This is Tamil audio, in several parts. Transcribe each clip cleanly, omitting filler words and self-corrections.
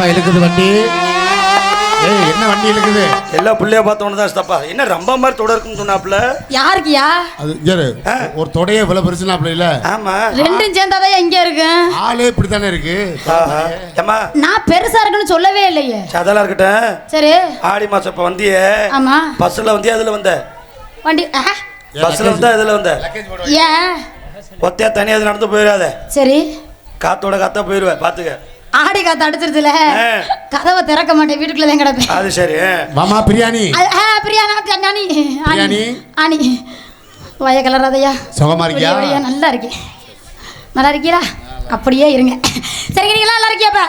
என்னப்பா இழுக்குது வண்டி? ஏய், என்ன வண்டி இழுக்குது? எல்லா புள்ளைய பார்த்தோன்னு தான் ஸ்டப்பா. என்ன ரொம்ப மாதிரி தொட இருக்குன்னு சொன்னாப்ல. யாருக்குயா? அது யாரு? ஒரு தொடையே இவ்வளவு பெருசுனாப்ல இல்ல? ஆமா. ரெண்டும் சேர்ந்தாதான் எங்க இருக்கு? ஆளே இப்படித்தானே இருக்கு. ஏமா நான் பெருசா இருக்குன்னு சொல்லவே இல்லையே. அதெல்லாம் இருக்கட்டும். சரி. ஆடி மாசம் இப்ப வந்தியே. ஆமா. பஸ்ல வந்தியா அதுல வந்த? வண்டி பஸ்ல வந்தா இதுல வந்த? ஏன் ஒத்தையா தனியா அது நடந்து போயிடாத. சரி. காத்தோட காத்தா போயிருவேன் பாத்துக்க. ஆடி காத்து அடிச்சிருதுல, கதவை திறக்க மாட்டேன், வீட்டுக்குள்ள தான் கிடப்பேன். அது சரி. மாமா பிரியாணி. பிரியாணி ஆனி வய கலராதையா. சுகமா இருக்கியா? நல்லா இருக்கேன். நல்லா இருக்கீங்களா? அப்படியே இருங்க. சரி, நீங்களா நல்லா இருக்கியாப்பா?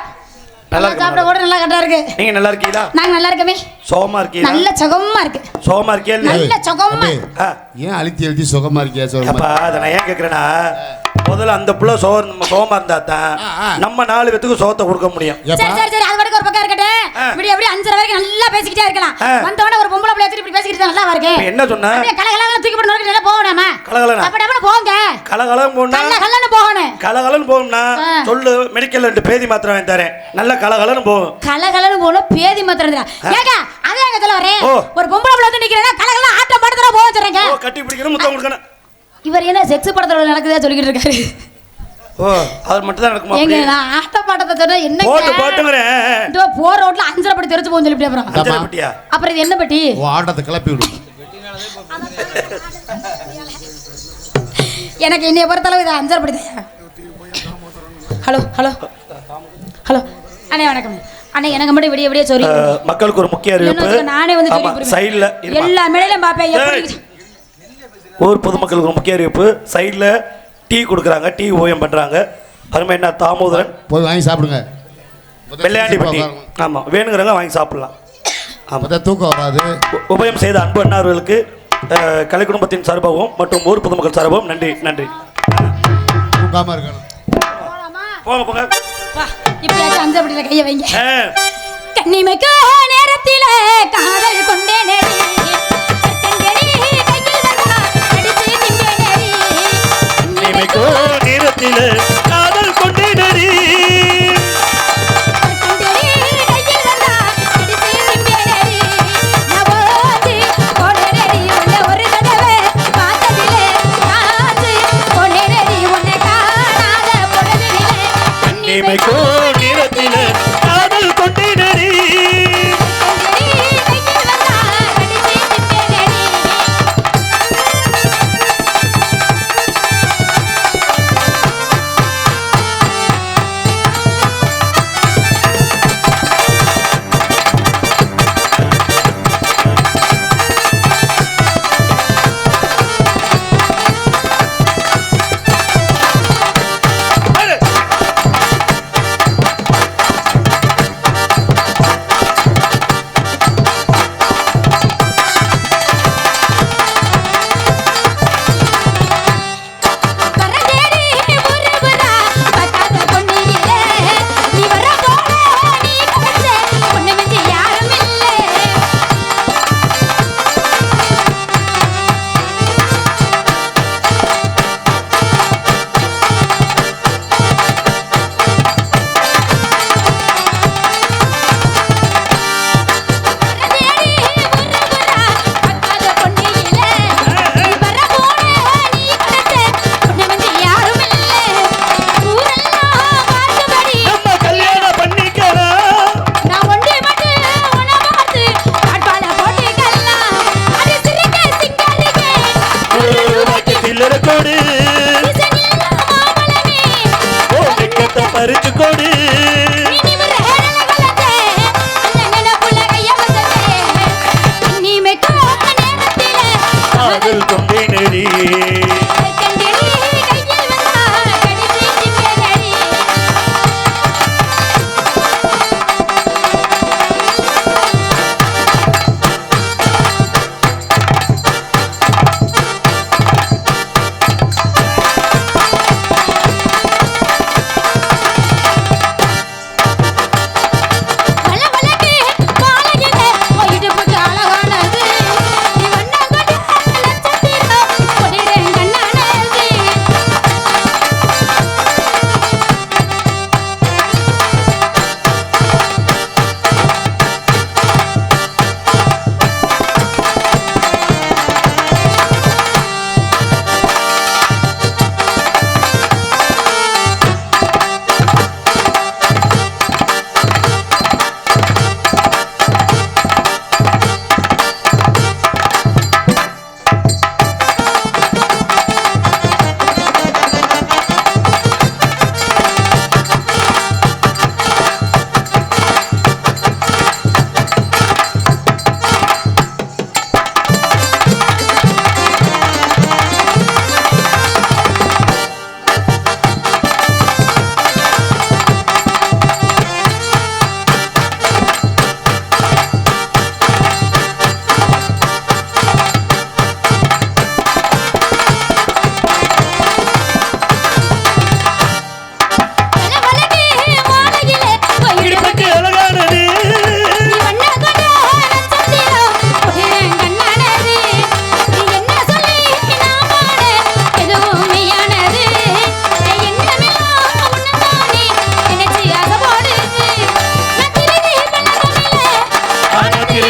நல்லா சாப்பிட கூட நல்லா கரெக்டா இருக்கு. நீங்க நல்லா இருக்கீங்களா? நாங்க நல்லா இருக்கமே. சோகமா இருக்கீங்களா? நல்ல சுகமா இருக்கு. சோகமா இருக்கீங்க? நல்ல சுகமா. ஏன் அழுத்தி அழுத்தி சுகமா இருக்கியா? அப்பா அதை நான் ஏன் கேக்குறேன்னா, முதல்ல அந்த புள்ள சோகமா இருந்தா தான் நம்ம 4 பேத்துக்கு சோகத்தை கொடுக்க முடியும். சரி சரி சரி, அது வரைக்கும் ஒரு பக்கம் இருக்கட்டும். இப்படி அப்படியே 5:30 வரைக்கும் நல்லா பேசிக்கிட்டே இருக்கலாம். வந்தவன ஒரு பொம்பளை பிள்ளை இப்படி பேசிக்கிட்டு நல்லா இருக்கு. என்ன சொன்னா? கலகலன்னு தூக்கி போட்டு நோக்கி நல்லா போகணுமா? கலகலனா அப்படி போங்க. கலகலன்னு போனா கலகலன்னு போகணும். கலகலன்னு போகணும்னா சொல்லு, மெடிக்கல்ல 2 பேதி மாத்திரை வாங்கி தரேன். நல்ல கலகலன்னு போகும். கலகலன்னு போகணும், பேதி மாத்திரை. ஏங்க அதே எங்க சொல்ல வரேன். ஒரு பொம்பளை பிள்ளை வந்து நிக்கிறேன்னா கலகலன்னு ஆட்டம் படுத்துறா போக சொல்றேங்க. கட்டி பிடிக்கணும், முத்தம் கொடுக்கணும். இவர் என்ன செக்ஸ் படத்துல நடக்குதா சொல்லிட்டு இருக்காரு? ஓ, அது மட்டும் தான் நடக்குமா? ஏங்க நான் ஆட்ட பாட்டத்தை சொன்னா என்ன போட்டுங்கறேன். இதோ போற ரோட்ல 5:30 படி தெரிஞ்சு போன்னு சொல்லிட்டு அப்புறம் 5:30 பட்டியா? அப்புறம் இது என்ன பட்டி? ஓ, ஆட்டத்தை கிளப்பி விடு. எனக்கு என்னைய பொறுத்தளவு இது 5:30 படி தான். ஹலோ ஹலோ ஹலோ அண்ணே வணக்கம். அண்ணே எனக்கு மட்டும் விடிய விடிய சொல்லி மக்களுக்கு ஒரு முக்கிய அறிவிப்பு. நானே வந்து சொல்லி சைடுல எல்லா மேடையிலும் பாப்பேன். எப்படி ஊர் பொதுமக்களுக்கு ஒரு முக்கிய அறிவிப்பு. சைடுல டீ கொடுக்குறாங்க, டீ ஓயம் பண்றாங்க. அருமை என்ன தாமோதரன் போய் வாங்கி சாப்பிடுங்க. வெள்ளையாண்டி பட்டி. ஆமா, வேணுங்கிறவங்க வாங்கி சாப்பிடலாம். ஆமா, தூக்கம் வராது. உபயம் செய்த அன்பு அண்ணார்களுக்கு கலை குடும்பத்தின் சார்பாகவும் மற்றும் ஊர் பொதுமக்கள் சார்பாகவும் நன்றி நன்றி. தூக்காம இருக்கணும். போங்க போங்க. இப்பயாச்சும் 5:30 படியில கையை வைங்க. கண்ணிமைக்கு நேரத்திலே காதல் கொண்டே நேரி நேரத்தில் காதல் கொண்டே நரி நேரத்தில் காதல் கொண்டே நரி.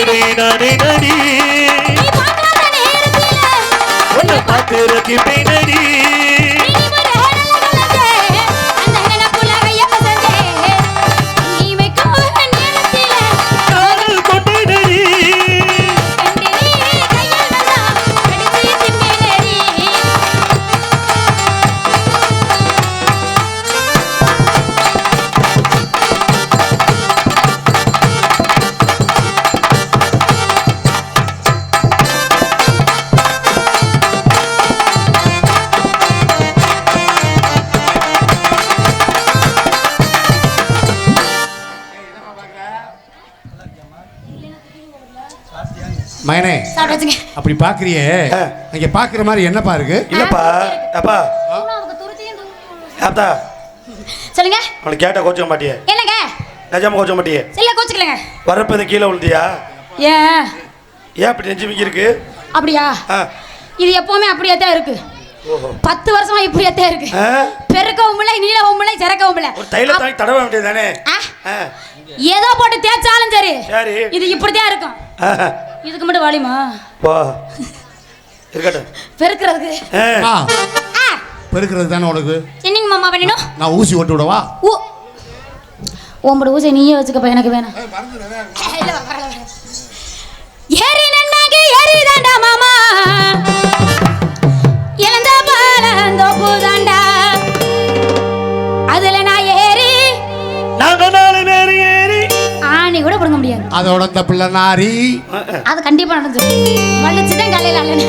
நானே நானே நடி நீ பார்க்காத நேரத்தில உன்னை பார்த்து ரசிப்பேன் நடி நீ ஒரு ஹேரல கலந்தே அந்த நினைப்புல கைய பசந்தே நீ வைக்கும் நேரத்தில காதல் கொண்டே நடி கண்டே கையில் வந்தா கடிச்சு திம்பேனடி மகனே சாப்பிடுங்க அப்படி பாக்குறியே அங்க பாக்குற மாதிரி என்னப்பா இருக்கு இல்லப்பா அப்பா ஏத்தா சொல்லுங்க அவனை கேட்டா கோச்சிக்க மாட்டியே என்னங்க நிஜமா கோச்சிக்க மாட்டியே இல்ல கோச்சுக்கலங்க வரப்ப இந்த கீழே விழுந்தியா ஏன் ஏன் அப்படி நெஞ்சு மிக்கி இருக்கு அப்படியா ஆ. இது எப்பவுமே அப்படியே தான் இருக்கு ஓஹோ 10 வருஷமா இப்படியே தான் இருக்கு ஆ? பெருக்கவும் இல்லை நீளவும் இல்லை சிறக்கவும் இல்லை ஒரு தைல தாங்கி தடவ வேண்டியது தானே ஆ, ஏதோ போட்டு தேய்ச்சாலும் சரி சரி இது இப்படிதான் இருக்கும் இதுக்கு மட்டும் வலிமா வா இருக்கட்டும் பெருக்கிறதுக்கு ஆ. ஆ, பெருக்கிறது தானே உனக்கு என்னங்க மாமா வேணும் நான் ஊசி ஓட்டு விடவா ஓம்பட ஊசி நீயே வச்சுக்கப்ப எனக்கு வேணாம் இல்ல, பரவாயில்ல. ஏறி நன்னாங்க ஏறி தாண்டா மாமா இழந்த பாலந்தோப்பு தாண்டா அதுல நான் ஏறி நாங்க 4 பேர் ஏறி ஆணி கூட பிடுங்க முடியாது அதோட இந்த பிள்ளை நாரி அது கண்டிப்பா நடந்து வலிச்சுதான் காலையில அல்லனே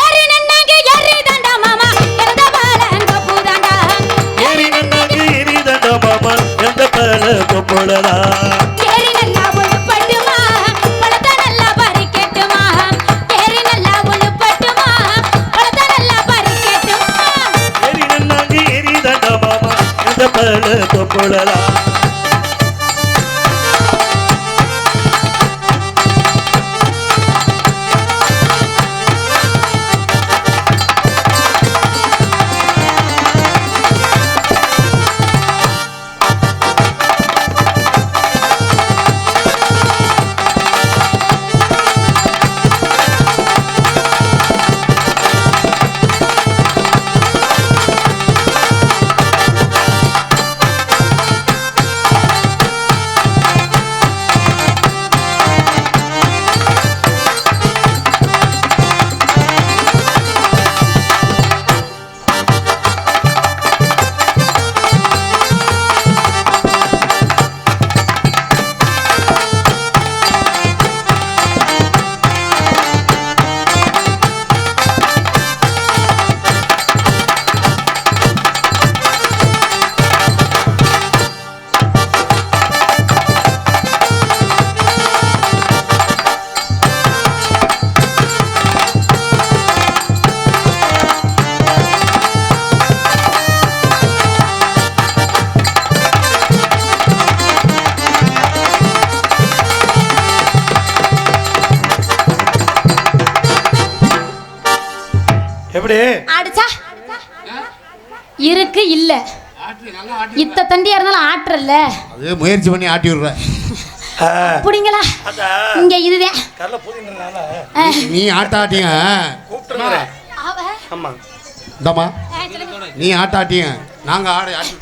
ஏறி நன்னாங்க ஏறி தாண்டா மாமா இழந்த பாலந்தோப்பு தாண்டா ஏறி நன்னாங்க ஏறி தண்டா மாமா எந்த பல கொப்பளதா ஏறி நல்லா உழுப்பட்டுமா பழத்தை நல்லா பறிக்கட்டுமா ஏறி நல்லா உழுப்பட்டுமா பழத்தை நல்லா பறிக்கட்டுமா ஏறி நன்னாங்க ஏறி தண்டா மாமா எந்த பல கொப்பளதா எப்படி அடிச்சா இருக்கு இல்ல இத்த தண்டியா இருந்தாலும் ஆட்டுறல்ல அது முயற்சி பண்ணி ஆட்டி விடுற புடிங்களா இங்க இதுதான் கல்ல புதின்றனால நீ ஆட்டாட்டிங்க கூப்பிட்டுறேன் அவ ஆமா இந்தம்மா நீ ஆட்டாட்டிங்க நாங்க ஆடி ஆட்டி